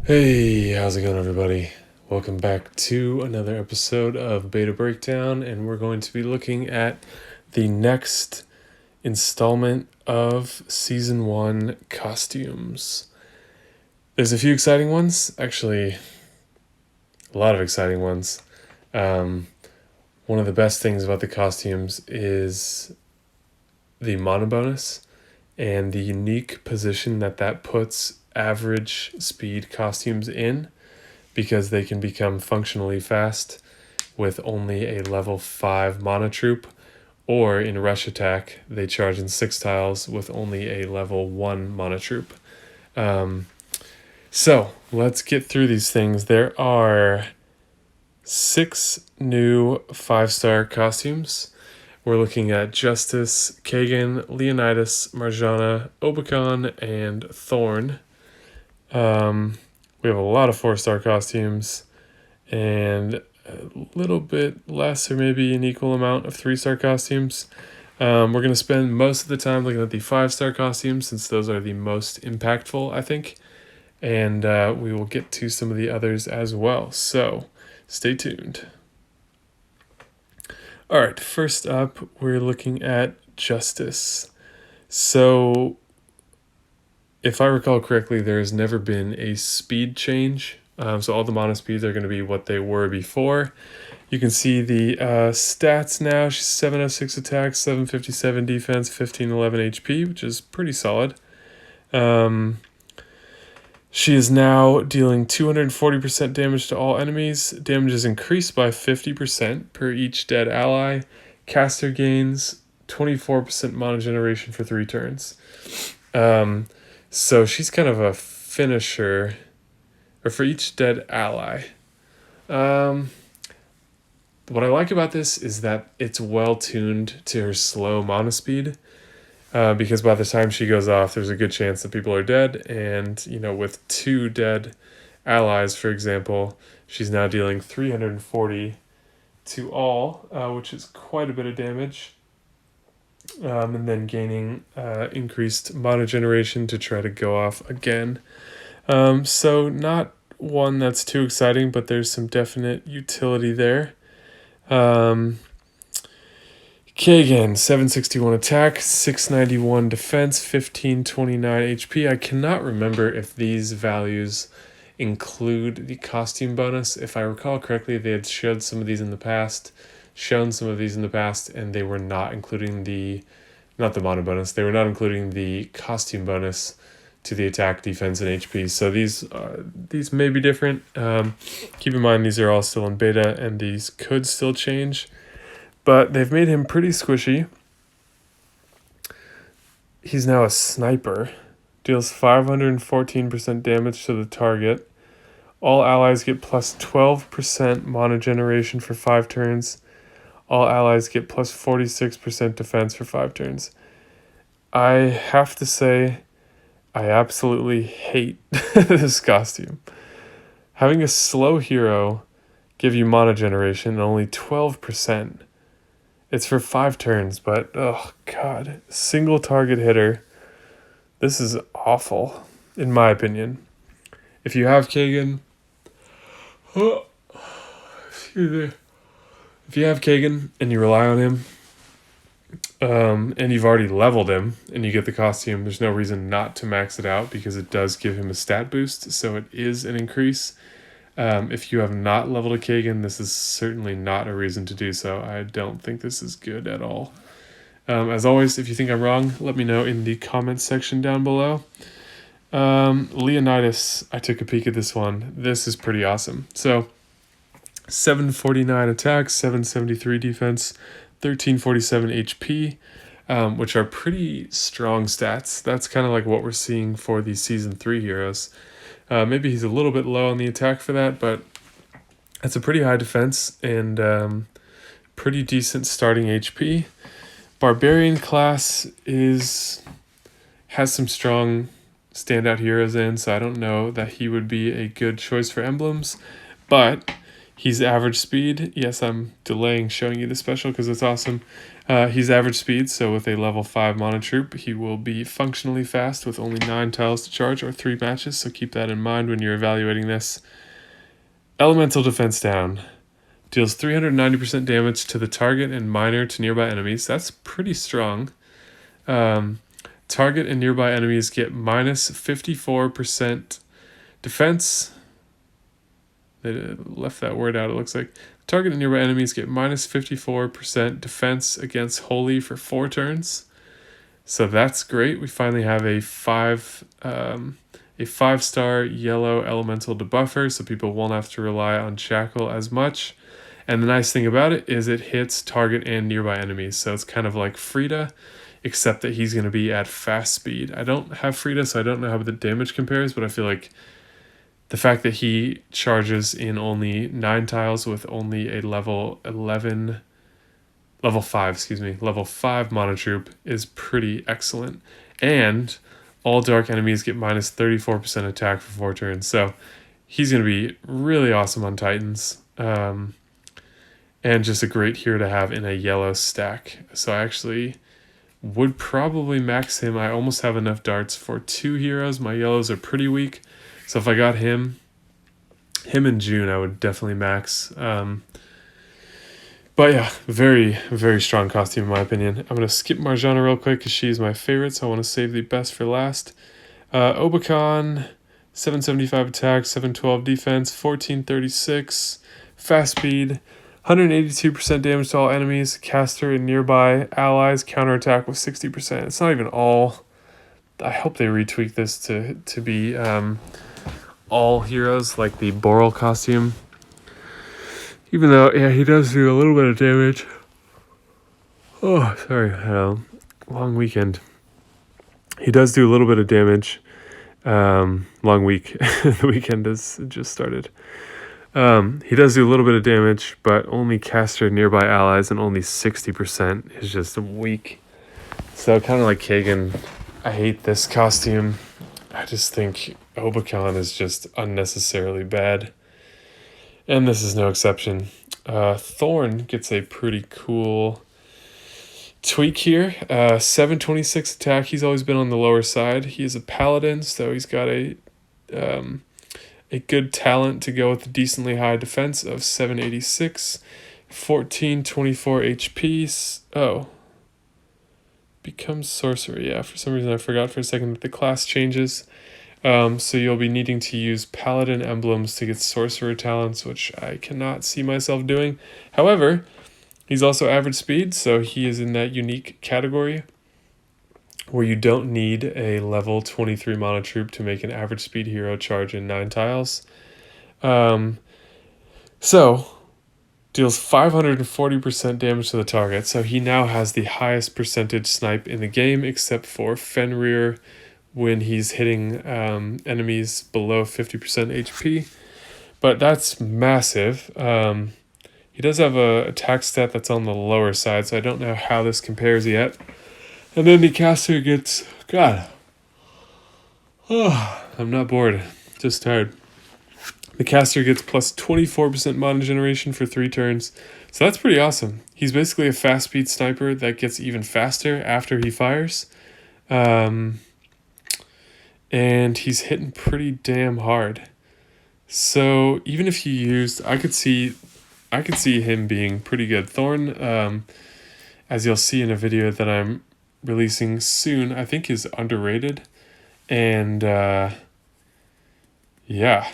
Hey, how's it going, everybody? Welcome back to another episode of Beta Breakdown, and we're going to be looking at the next installment of Season 1 costumes. There's a few exciting ones, actually, a lot of exciting ones. One of the best things about the costumes is the mana bonus and the unique position that puts average speed costumes in, because they can become functionally fast with only a level 5 mana troop, or in rush attack, they charge in 6 tiles with only a level 1 mana troop. So let's get through these things. There are 6 new 5-star costumes. We're looking at Justice, Kagan, Leonidas, Marjana, Obicon, and Thorn. We have a lot of 4-star costumes and a little bit less, or maybe an equal amount, of 3-star costumes. We're going to spend most of the time looking at the 5-star costumes, since those are the most impactful, I think. And we will get to some of the others as well. So stay tuned. All right, first up, we're looking at Justice. So, if I recall correctly, there has never been a speed change. So all the mana speeds are going to be what they were before. You can see the stats now. She's 706 attack, 757 defense, 1511 HP, which is pretty solid. She is now dealing 240% damage to all enemies. Damage is increased by 50% per each dead ally. Caster gains 24% mana generation for 3 turns. So she's kind of a finisher, or for each dead ally. What I like about this is that it's well tuned to her slow mana speed, because by the time she goes off, there's a good chance that people are dead. And, with 2 dead allies, for example, she's now dealing 340 to all, which is quite a bit of damage. And then gaining increased mana generation to try to go off again. So not one that's too exciting, but there's some definite utility there. Kagan, 761 attack, 691 defense, 1529 HP. I cannot remember if these values include the costume bonus. If I recall correctly, they had shown some of these in the past, and they were not including not the mana bonus, they were not including the costume bonus to the attack, defense, and HP. So these may be different. Keep in mind, these are all still in beta, and these could still change. But they've made him pretty squishy. He's now a sniper. Deals 514% damage to the target. All allies get plus 12% mana generation for 5 turns. All allies get plus 46% defense for 5 turns. I have to say, I absolutely hate this costume. Having a slow hero give you mana generation and only 12%. It's for 5 turns, but oh god, single target hitter. This is awful, in my opinion. If you have Kagan, if you have Kagan and you rely on him, and you've already leveled him and you get the costume, there's no reason not to max it out, because it does give him a stat boost, so it is an increase. If you have not leveled a Kagan, this is certainly not a reason to do so. I don't think this is good at all. As always, if you think I'm wrong, let me know in the comments section down below. Leonidas, I took a peek at this one. This is pretty awesome. So, 749 attack, 773 defense, 1347 HP, which are pretty strong stats. That's kind of like what we're seeing for the Season 3 heroes. Maybe he's a little bit low on the attack for that, but that's a pretty high defense and pretty decent starting HP. Barbarian class has some strong standout heroes in, so I don't know that he would be a good choice for emblems, but He's average speed. Yes, I'm delaying showing you the special because it's awesome. He's average speed, so with a level 5 mana troop, he will be functionally fast with only 9 tiles to charge or 3 matches, so keep that in mind when you're evaluating this. Elemental defense down. Deals 390% damage to the target and minor to nearby enemies. That's pretty strong. Target and nearby enemies get minus 54% defense. They left that word out, it looks like. Target and nearby enemies get minus 54% defense against Holy for 4 turns. So that's great. We finally have a 5-star yellow elemental debuffer, so people won't have to rely on Shackle as much. And the nice thing about it is it hits target and nearby enemies. So it's kind of like Frida, except that he's going to be at fast speed. I don't have Frida, so I don't know how the damage compares, but I feel like the fact that he charges in only 9 tiles with only a level 5 mana troop is pretty excellent. And all dark enemies get minus 34% attack for 4 turns. So he's going to be really awesome on Titans. And just a great hero to have in a yellow stack. So I actually would probably max him. I almost have enough darts for 2 heroes. My yellows are pretty weak. So if I got him in June, I would definitely max. But yeah, very, very strong costume in my opinion. I'm going to skip Marjana real quick because she's my favorite, so I want to save the best for last. Obacon, 775 attack, 712 defense, 1436, fast speed, 182% damage to all enemies, caster and nearby allies, counterattack with 60%. It's not even all. I hope they retweak this to be all heroes, like the Boral costume. Even though, yeah, he does do a little bit of damage. Oh, sorry, I had a long weekend. He does do a little bit of damage. Long week. The weekend has just started. He does do a little bit of damage, but only caster nearby allies and only 60% is just weak. So kind of like Kagan, I hate this costume. I just think Obacon is just unnecessarily bad. And this is no exception. Thorn gets a pretty cool tweak here. 726 attack. He's always been on the lower side. He is a paladin, so he's got a good talent to go with a decently high defense of 786. 1424 HP. Oh. Becomes sorcery. Yeah, for some reason I forgot for a second that the class changes. So you'll be needing to use paladin emblems to get sorcerer talents, which I cannot see myself doing. However, he's also average speed, so he is in that unique category where you don't need a level 23 mana troop to make an average speed hero charge in 9 tiles. So deals 540% damage to the target, so he now has the highest percentage snipe in the game, except for Fenrir, when he's hitting enemies below 50% HP. But that's massive. He does have a attack stat that's on the lower side, so I don't know how this compares yet. And then the caster gets... God. Oh, I'm not bored. Just tired. The caster gets plus 24% mana generation for 3 turns. So that's pretty awesome. He's basically a fast speed sniper that gets even faster after he fires. And he's hitting pretty damn hard. So even if you used, I could see him being pretty good. Thorn, as you'll see in a video that I'm releasing soon, I think is underrated. And yeah,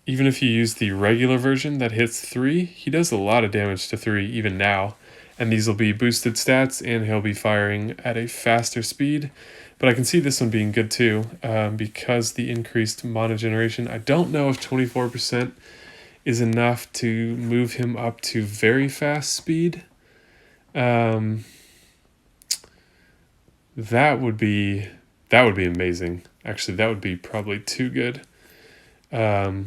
even if you use the regular version that hits 3, he does a lot of damage to 3 even now. And these will be boosted stats, and he'll be firing at a faster speed. But I can see this one being good too, because the increased mana generation. I don't know if 24% is enough to move him up to very fast speed. That would be amazing. Actually, that would be probably too good. Because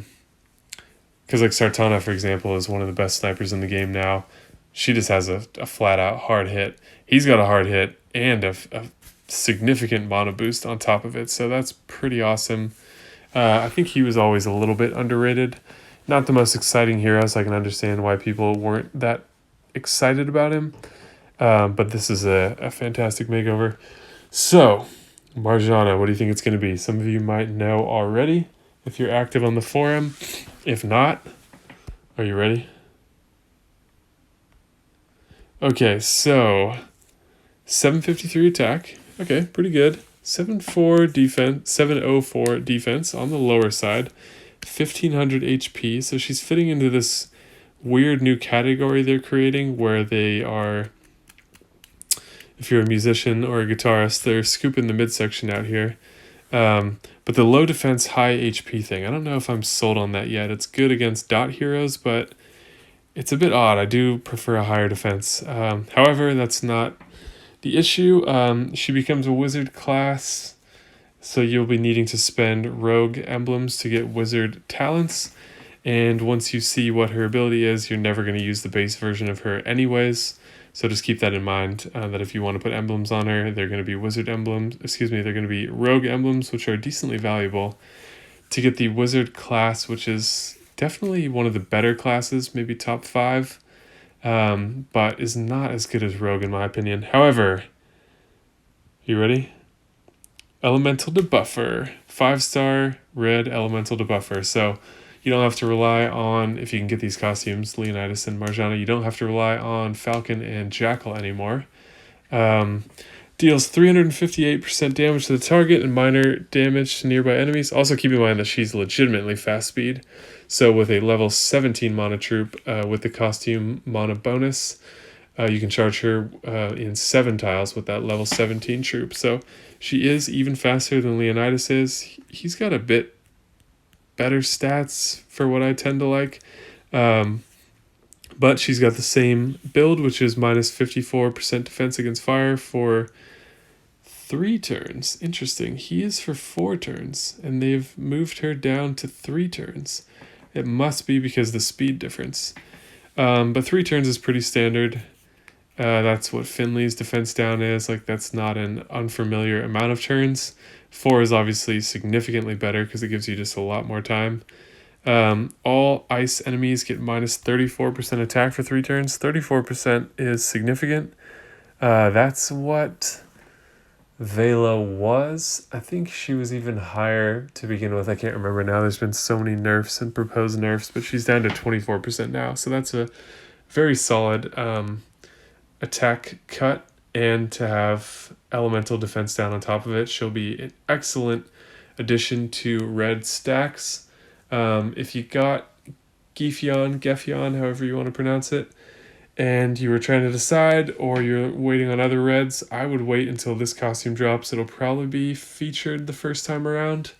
like Sartana, for example, is one of the best snipers in the game now. She just has a flat out hard hit. He's got a hard hit and a significant mana boost on top of it, so that's pretty awesome. I think he was always a little bit underrated not the most exciting hero, so I can understand why people weren't that excited about him. But this is a fantastic makeover. So, Marjana, what do you think it's going to be? Some of you might know already if you're active on the forum. If not, are you ready? Okay, so 753 attack. Okay, pretty good. 704 defense, 704 defense on the lower side. 1500 HP. So she's fitting into this weird new category they're creating where they are, if you're a musician or a guitarist, they're scooping the midsection out here. But the low defense, high HP thing, I don't know if I'm sold on that yet. It's good against dot heroes, but it's a bit odd. I do prefer a higher defense. However, that's not the issue. She becomes a wizard class, so you'll be needing to spend rogue emblems to get wizard talents. And once you see what her ability is, you're never going to use the base version of her anyways. So just keep that in mind, that if you want to put emblems on her, they're going to be wizard emblems. They're going to be rogue emblems, which are decently valuable to get the wizard class, which is definitely one of the better classes, maybe top 5, but is not as good as rogue in my opinion. However, you ready? Elemental debuffer, 5-star red elemental debuffer. So you don't have to rely on, if you can get these costumes, Leonidas and Marjana, you don't have to rely on Falcon and Jackal anymore. Deals 358% damage to the target and minor damage to nearby enemies. Also keep in mind that she's legitimately fast speed. So with a level 17 mana troop with the costume mana bonus, you can charge her in 7 tiles with that level 17 troop. So she is even faster than Leonidas is. He's got a bit better stats for what I tend to like. But she's got the same build, which is minus 54% defense against fire for 3 turns. Interesting. He is for 4 turns, and they've moved her down to 3 turns. It must be because the speed difference. But 3 turns is pretty standard. That's what Finley's defense down is. Like, that's not an unfamiliar amount of turns. 4 is obviously significantly better because it gives you just a lot more time. All ice enemies get minus 34% attack for 3 turns. 34% is significant. That's what Vela was. I think she was even higher to begin with. I can't remember now. There's been so many nerfs and proposed nerfs, but she's down to 24% now. So that's a very solid attack cut, and to have elemental defense down on top of it, she'll be an excellent addition to red stacks. If you got Geffion, however you want to pronounce it, and you were trying to decide, or you're waiting on other reds, I would wait until this costume drops. It'll probably be featured the first time around,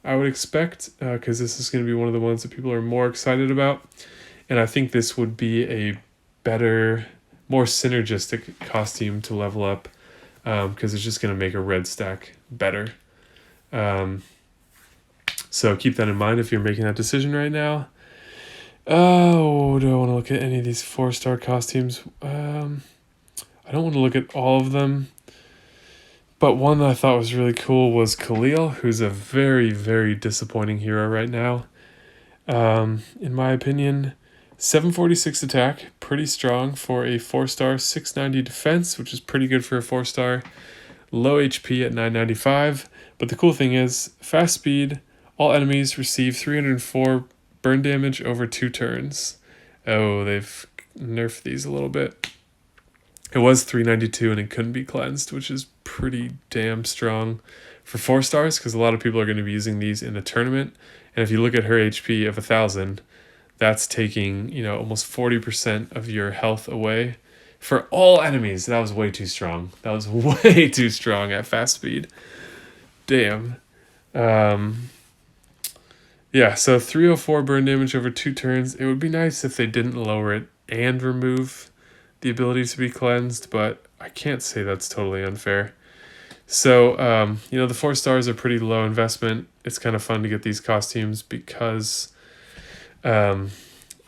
I would expect, because this is going to be one of the ones that people are more excited about. And I think this would be a better, more synergistic costume to level up, because it's just going to make a red stack better. So keep that in mind if you're making that decision right now. Oh, do I want to look at any of these 4-star costumes? I don't want to look at all of them. But one that I thought was really cool was Khalil, who's a very, very disappointing hero right now. In my opinion, 746 attack, pretty strong for a 4-star, 690 defense, which is pretty good for a 4-star. Low HP at 995. But the cool thing is, fast speed, all enemies receive 304 burn damage over 2 turns. Oh, they've nerfed these a little bit. It was 392 and it couldn't be cleansed, which is pretty damn strong for 4 stars, because a lot of people are going to be using these in the tournament. And if you look at her HP of 1,000, that's taking, almost 40% of your health away for all enemies. That was way too strong. That was way too strong at fast speed. Damn. Yeah, so 304 burn damage over 2 turns. It would be nice if they didn't lower it and remove the ability to be cleansed, but I can't say that's totally unfair. So, the 4 stars are pretty low investment. It's kind of fun to get these costumes because a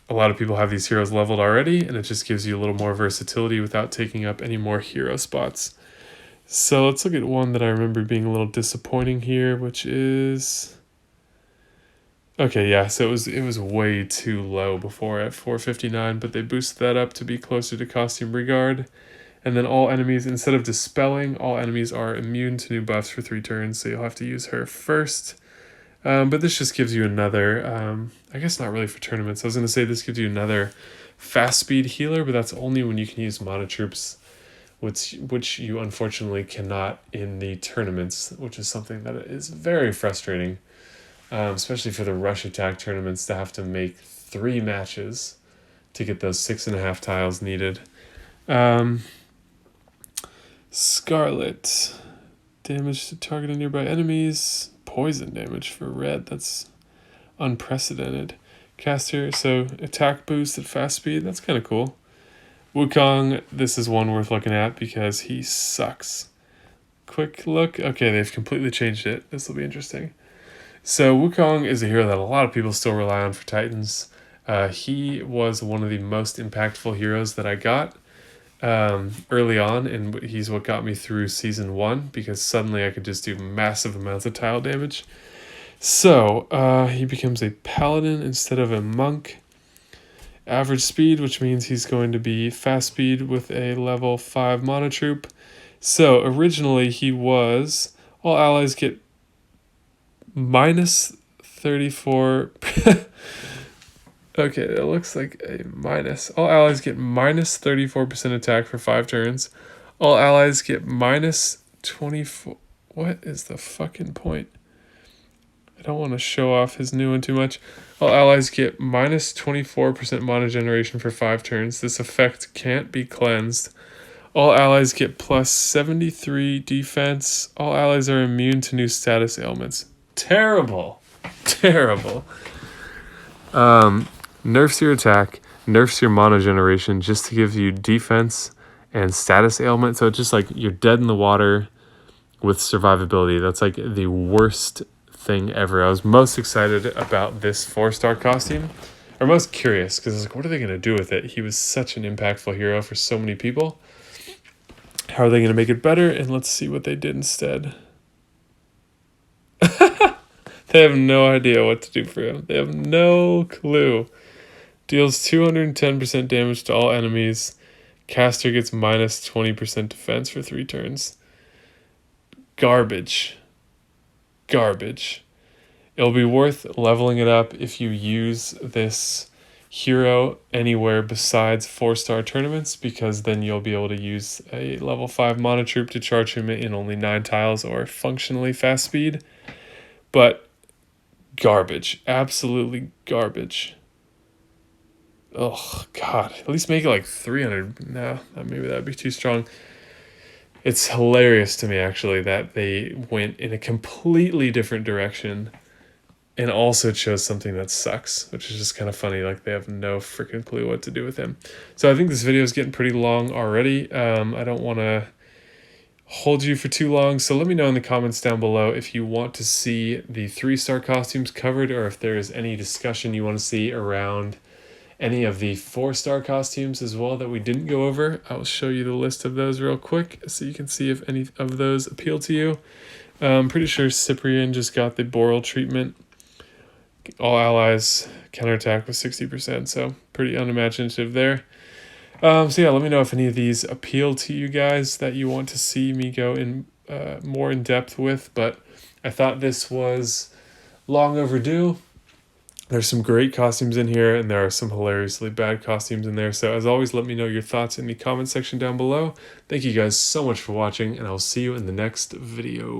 lot of people have these heroes leveled already, and it just gives you a little more versatility without taking up any more hero spots. So let's look at one that I remember being a little disappointing here, which is Okay, yeah, so it was way too low before at 459, but they boosted that up to be closer to costume regard. And then all enemies, instead of dispelling, all enemies are immune to new buffs for 3 turns, so you'll have to use her first. But this just gives you another, I guess not really for tournaments. I was going to say this gives you another fast speed healer, but that's only when you can use mana troops, which you unfortunately cannot in the tournaments, which is something that is very frustrating, especially for the rush attack tournaments to have to make 3 matches to get those 6.5 tiles needed. Scarlett. Damage to targeted nearby enemies. Poison damage for red. That's unprecedented. Caster, so attack boost at fast speed. That's kind of cool. Wukong, this is one worth looking at because he sucks. Quick look. Okay, they've completely changed it. This will be interesting. So Wukong is a hero that a lot of people still rely on for Titans. He was one of the most impactful heroes that I got early on, and he's what got me through season 1 because suddenly I could just do massive amounts of tile damage. So he becomes a paladin instead of a monk. Average speed, which means he's going to be fast speed with a level 5 mana troop. So originally he was all allies get minus 34. Okay, it looks like a minus. All allies get minus 34% attack for 5 turns. All allies get minus 24. What is the fucking point? I don't want to show off his new one too much. All allies get minus 24% mana generation for 5 turns. This effect can't be cleansed. All allies get plus 73 defense. All allies are immune to new status ailments. Terrible. Terrible. Nerfs your attack, nerfs your mana generation just to give you defense and status ailment. So it's just like you're dead in the water with survivability. That's like the worst thing ever. I was most excited about this 4-star costume, or most curious, because I was like, what are they going to do with it? He was such an impactful hero for so many people. How are they going to make it better? And let's see what they did instead. They have no idea what to do for him. They have no clue. Deals 210% damage to all enemies. Caster gets minus 20% defense for 3 turns. Garbage. Garbage. It'll be worth leveling it up if you use this hero anywhere besides 4-star tournaments, because then you'll be able to use a level 5 mana troop to charge him in only 9 tiles or functionally fast speed. But garbage. Absolutely garbage. Oh, God. At least make it like 300. No, maybe that'd be too strong. It's hilarious to me, actually, that they went in a completely different direction and also chose something that sucks, which is just kind of funny. Like, they have no freaking clue what to do with him. So I think this video is getting pretty long already. I don't want to hold you for too long, so let me know in the comments down below if you want to see the 3-star costumes covered, or if there is any discussion you want to see around any of the 4-star costumes as well that we didn't go over. I'll show you the list of those real quick so you can see if any of those appeal to you. I'm pretty sure Cyprian just got the Boral treatment. All allies counterattack with 60%, so pretty unimaginative there. So yeah, let me know if any of these appeal to you guys that you want to see me go in more in depth with, but I thought this was long overdue. There's some great costumes in here, and there are some hilariously bad costumes in there. So as always, let me know your thoughts in the comment section down below. Thank you guys so much for watching, and I'll see you in the next video.